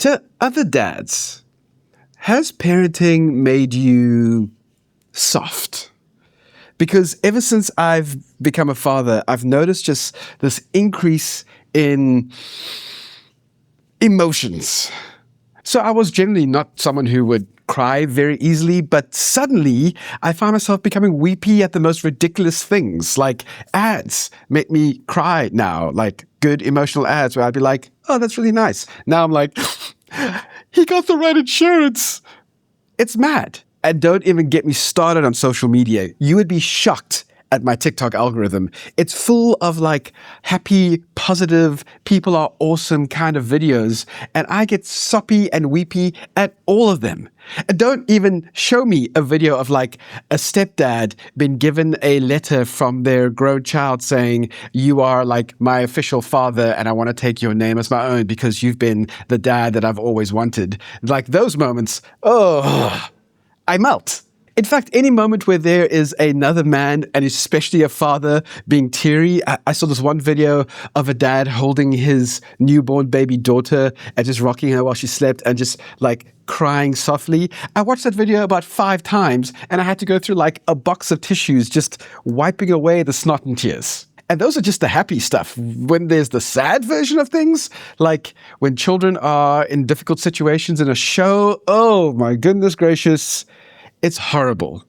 To other dads, has parenting made you soft? Because ever since I've become a father, I've noticed just this increase in emotions. So I was generally not someone who would cry very easily, but suddenly I found myself becoming weepy at the most ridiculous things. Like ads make me cry now, like good emotional ads where I'd be like, oh, that's really nice. Now I'm like, he got the right insurance. It's mad. And don't even get me started on social media. You would be shocked at my TikTok algorithm. It's full of like happy, positive, people are awesome kind of videos. And I get soppy and weepy at all of them. And don't even show me a video of like a stepdad been given a letter from their grown child saying, you are like my official father and I want to take your name as my own because you've been the dad that I've always wanted. Like those moments, oh, I melt. In fact, any moment where there is another man, and especially a father, being teary. I saw this one video of a dad holding his newborn baby daughter and just rocking her while she slept and just like crying softly. I watched that video about 5 times and I had to go through like a box of tissues just wiping away the snot and tears. And those are just the happy stuff. When there's the sad version of things, like when children are in difficult situations in a show, oh my goodness gracious, it's horrible.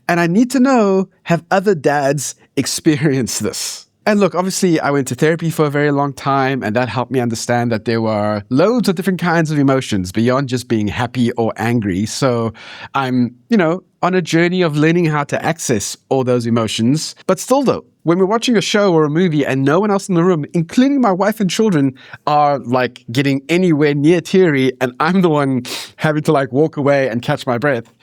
And I need to know, have other dads experienced this? And look, obviously I went to therapy for a very long time and that helped me understand that there were loads of different kinds of emotions beyond just being happy or angry. So I'm, on a journey of learning how to access all those emotions. But still though, when we're watching a show or a movie and no one else in the room, including my wife and children, are like getting anywhere near teary and I'm the one having to like walk away and catch my breath,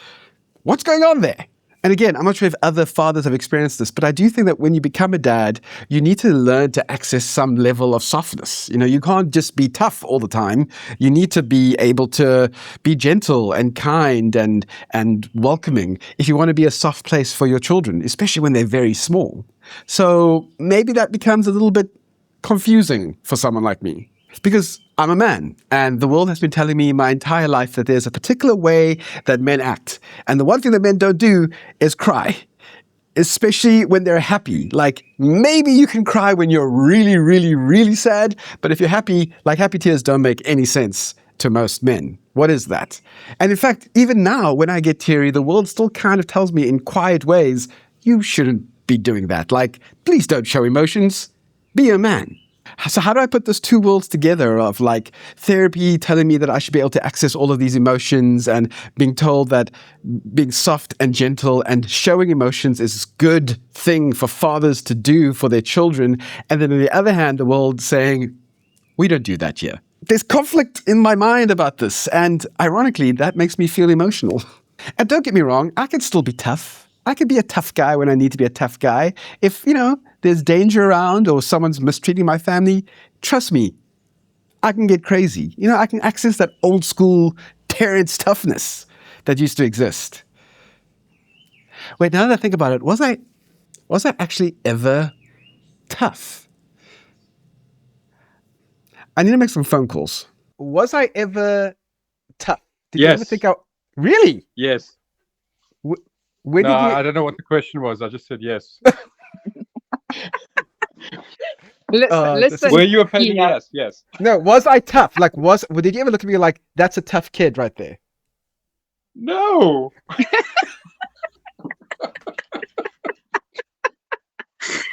what's going on there? And again, I'm not sure if other fathers have experienced this, but I do think that when you become a dad, you need to learn to access some level of softness. You can't just be tough all the time. You need to be able to be gentle and kind and welcoming if you want to be a soft place for your children, especially when they're very small. So maybe that becomes a little bit confusing for someone like me. Because I'm a man, and the world has been telling me my entire life that there's a particular way that men act. And the one thing that men don't do is cry, especially when they're happy. Like, maybe you can cry when you're really, really, really sad, but if you're happy, like happy tears don't make any sense to most men. What is that? And in fact, even now, when I get teary, the world still kind of tells me in quiet ways, you shouldn't be doing that. Like, please don't show emotions. Be a man. So how do I put those two worlds together of like therapy telling me that I should be able to access all of these emotions and being told that being soft and gentle and showing emotions is a good thing for fathers to do for their children. And then on the other hand, the world saying, we don't do that here. There's conflict in my mind about this. And ironically, that makes me feel emotional. And don't get me wrong, I can still be tough. I can be a tough guy when I need to be a tough guy. If, there's danger around or someone's mistreating my family, trust me, I can get crazy. I can access that old school parents' toughness that used to exist. Wait, now that I think about it, was I actually ever tough? I need to make some phone calls. Was I ever tough? Did you ever think really? Yes. When no, I don't know what the question was. I just said yes. Listen, were you a pain in the ass? Yes. No, was I tough? Like, did you ever look at me like, that's a tough kid right there? No.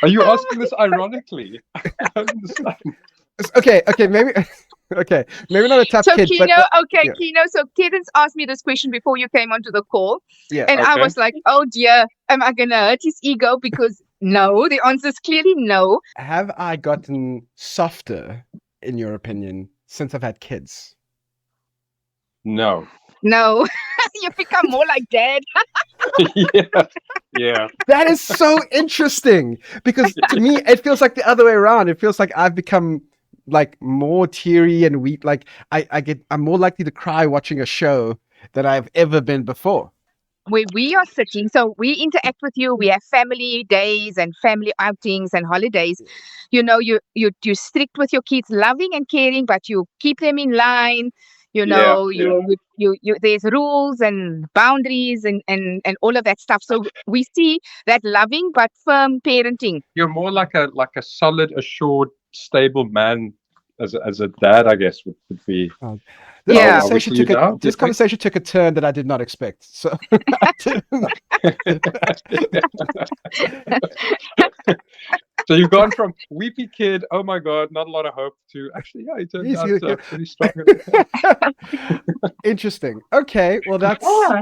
Are you asking this ironically? I don't understand. Okay, maybe... Okay, maybe not a tough kid. Kino, yeah. Kino, so Keden's asked me this question before you came onto the call. Yeah. And I was like, oh dear, am I going to hurt his ego? Because no, the answer is clearly no. Have I gotten softer, in your opinion, since I've had kids? No. You've become more like dad. Yeah. That is so interesting. Because to me, it feels like the other way around. It feels like I've become like more teary and weep. Like I'm more likely to cry watching a show than I've ever been before. Where we are sitting, so we interact with you, we have family days and family outings and holidays. You're strict with your kids, loving and caring, but you keep them in line. You Yeah, know, yeah. there's rules and boundaries and all of that stuff. So we see that loving but firm parenting. You're more like a solid, assured, stable man as a dad, I guess would be Oh, this Yeah. how we conversation see you took a now. Do you this think? conversation took a turn that I did not expect. So I didn't. So you've gone from weepy kid, oh my god, not a lot of hope, to actually, yeah, he turned He's- out he- pretty strong. Interesting. Okay, well that's Yeah.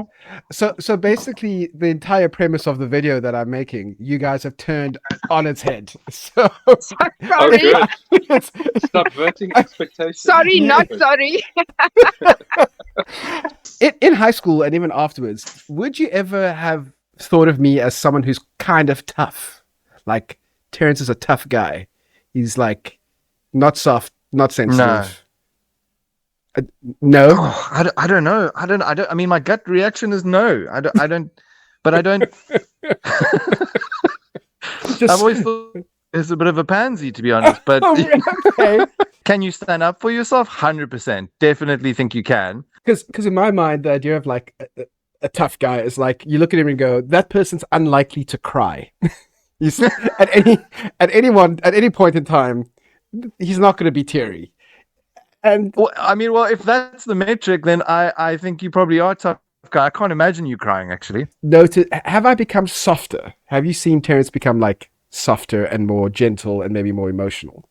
so basically the entire premise of the video that I'm making, you guys have turned on its head. So Oh, Sorry. good. it's, Subverting expectations. Sorry, not Good. sorry. in high school and even afterwards, would you ever have thought of me as someone who's kind of tough? Like Terrence is a tough guy. He's like not soft, not sensitive. No. Oh, I don't know. I mean, my gut reaction is no. I don't. But I don't. I've Just always thought it's a bit of a pansy, to be honest. But okay. can you stand up for yourself? 100%. Definitely think you can. Because in my mind, the idea of like a tough guy is like you look at him and go, that person's unlikely to cry. You see, at any point in time, he's not going to be teary. And Well, I mean, well, if that's the metric, then I think you probably are a tough guy. I can't imagine you crying, actually. have I become softer? Have you seen Terrence become like softer and more gentle and maybe more emotional?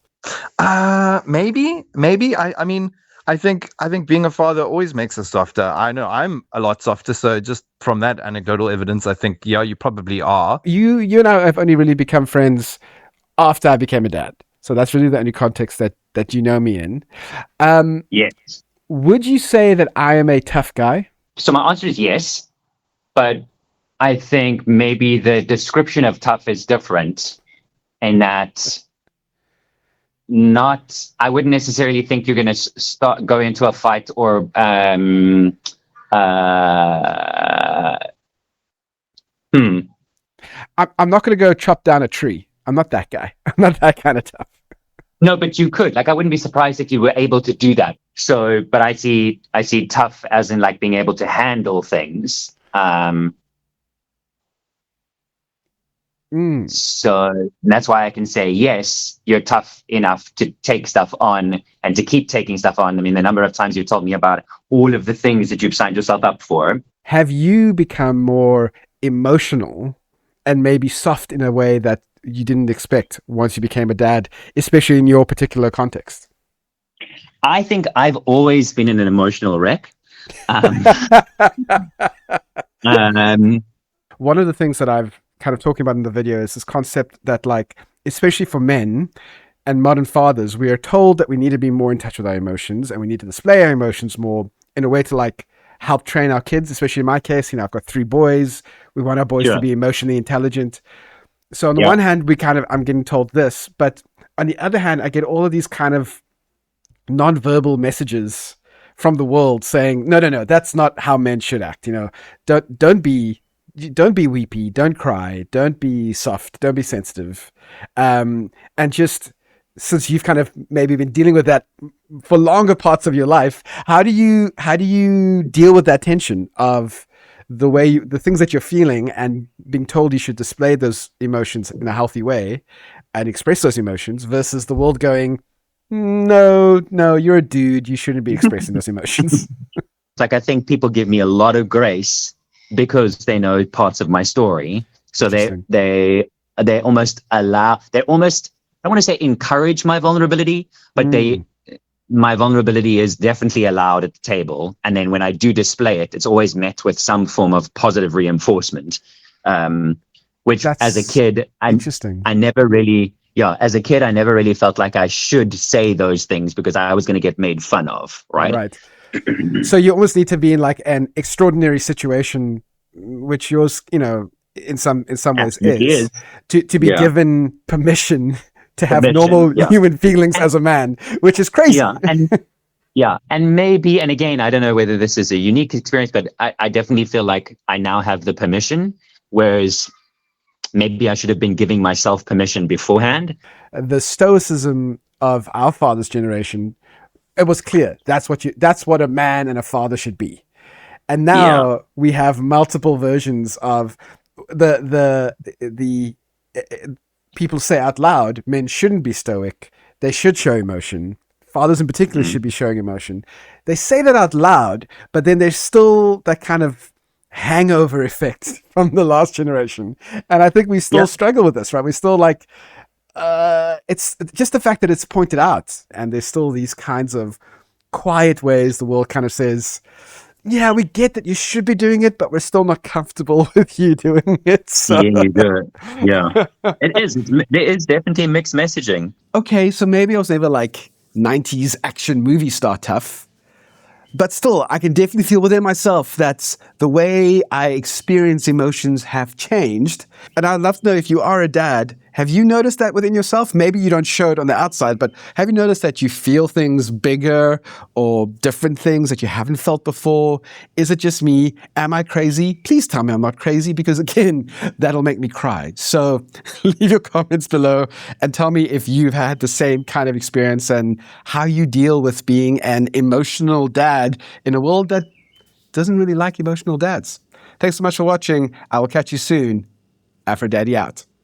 Maybe. I mean, I think being a father always makes us softer. I know I'm a lot softer. So just from that anecdotal evidence, I think, yeah, you probably are. You and I have only really become friends after I became a dad. So that's really the only context that you know me in. Yes. Would you say that I am a tough guy? So my answer is yes, but I think maybe the description of tough is different, and that I wouldn't necessarily think you're going to go into a fight or I'm not going to go chop down a tree. I'm not that guy. I'm not that kind of tough. No, but you could. Like, I wouldn't be surprised if you were able to do that. So, but I see tough as in like being able to handle things. So that's why I can say, yes, you're tough enough to take stuff on and to keep taking stuff on. I mean, the number of times you've told me about all of the things that you've signed yourself up for. Have you become more emotional and maybe soft in a way that you didn't expect once you became a dad, especially in your particular context? I think I've always been an emotional wreck. One of the things that I've kind of talking about in the video is this concept that, like, especially for men and modern fathers, we are told that we need to be more in touch with our emotions and we need to display our emotions more in a way to like help train our kids. Especially in my case, I've got 3 boys. We want our boys to be emotionally intelligent. So on the one hand, I'm getting told this, but on the other hand, I get all of these kind of non-verbal messages from the world saying, no, that's not how men should act. Don't be weepy, don't cry, don't be soft, don't be sensitive. And just since you've kind of maybe been dealing with that for longer parts of your life, how do you deal with that tension of the things that you're feeling and being told you should display those emotions in a healthy way and express those emotions versus the world going, no, you're a dude, you shouldn't be expressing those emotions? Like, I think people give me a lot of grace because they know parts of my story. So they almost I don't want to say encourage my vulnerability, but my vulnerability is definitely allowed at the table. And then when I do display it, it's always met with some form of positive reinforcement, which That's as a kid, interesting. I never really felt like I should say those things because I was going to get made fun of. Right. So you almost need to be in like an extraordinary situation, which yours, in some ways is to be given permission to have normal human feelings as a man, which is crazy. And maybe, and again, I don't know whether this is a unique experience, but I definitely feel like I now have the permission, whereas maybe I should have been giving myself permission beforehand. The stoicism of our father's generation it was clear that's what a man and a father should be. And now Yeah. we have multiple versions of the people say out loud, men shouldn't be stoic. They should show emotion. Fathers in particular should be showing emotion. They say that out loud, but then there's still that kind of hangover effect from the last generation. And I think we still struggle with this, right? We still like, it's just the fact that it's pointed out, and there's still these kinds of quiet ways the world kind of says, yeah, we get that you should be doing it, but we're still not comfortable with you doing it. So. Yeah, you do it. Yeah. It is. There is definitely mixed messaging. Okay, so maybe I was never like 90s action movie star tough. But still, I can definitely feel within myself that the way I experience emotions have changed. And I'd love to know, if you are a dad, have you noticed that within yourself? Maybe you don't show it on the outside, but have you noticed that you feel things bigger or different things that you haven't felt before? Is it just me? Am I crazy? Please tell me I'm not crazy, because again, that'll make me cry. So leave your comments below and tell me if you've had the same kind of experience and how you deal with being an emotional dad in a world that doesn't really like emotional dads. Thanks so much for watching. I will catch you soon. Aphrodaddy out.